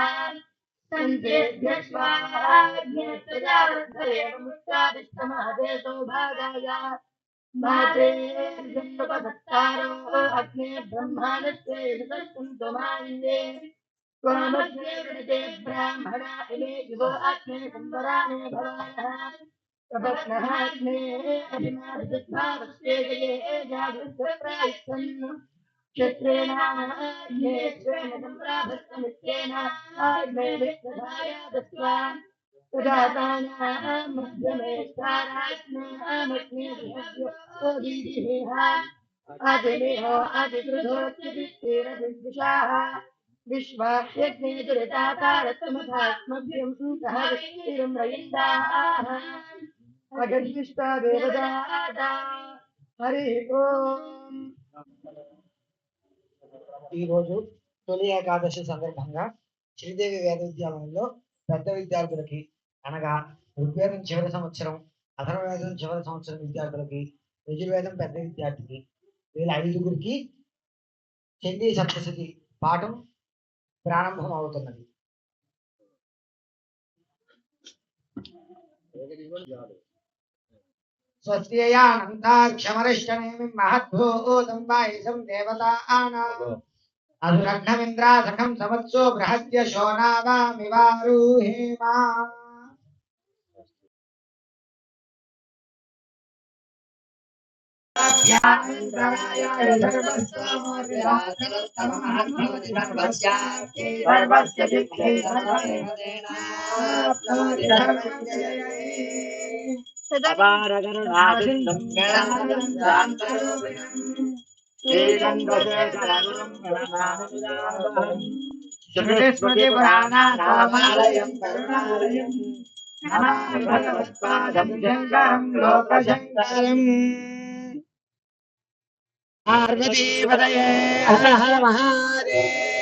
सन्देभ्य स्वाहाग्नेत्रजावद्भयमुक्तादिष्टमहदेशो भागाय माते जन्मपदत्तारो अग्ने ब्रह्माणस्ते सन्तु मायिन्दे त्वमग्ने वृणते ब्राह्मणा इमे युवो अग्ने संवराने भवानः प्रपत्नः अग्ने अभिमानसिद्धावस्ते जये जागृतप्रायच्छन् क्षत्रेण स्वेन सम्प्राभस्तमित्येन आग्ने विष्णुधाय दत्त्वा प्रजातानां मध्यमे स्थाराग्नेऽमग्ने बृहद्योदीः आदिमेहो आदिकृधोच्यदित्येरदिद्विषाः विश्वाह्यग्ने दुरितातारतमथात्मभ्यं सह विष्णुं रयिन्दाः अगर्भिष्टा देवदाता हरिः ओम् ఈ రోజు తొలి ఏకాదశి సందర్భంగా శ్రీదేవి వేద విద్యాలయంలో పెద్ద విద్యార్థులకి అనగా ఋగ్వేదం చివరి సంవత్సరం అథర్వవేదం చివరి సంవత్సరం విద్యార్థులకి యజుర్వేదం పెద్ద విద్యార్థికి వీళ్ళ ఐదుగురికి చండీ సప్తశతి పాఠం ప్రారంభం అవుతున్నది. స్వస్త్యయానంతాక్షమరిష్టనేమి మహద్భూతం వాయుసం దేవతానాం అధురఘ్నమింద్రాసఖం సమత్సో బృహద్య శోనావామివారూహేమా. స్మృతిపురాణానామాలయం కరుణాలయం నమామి భగవత్పాదం శంకరం లోకశంకరం పార్వతీపతయే హర హర మహాదేవ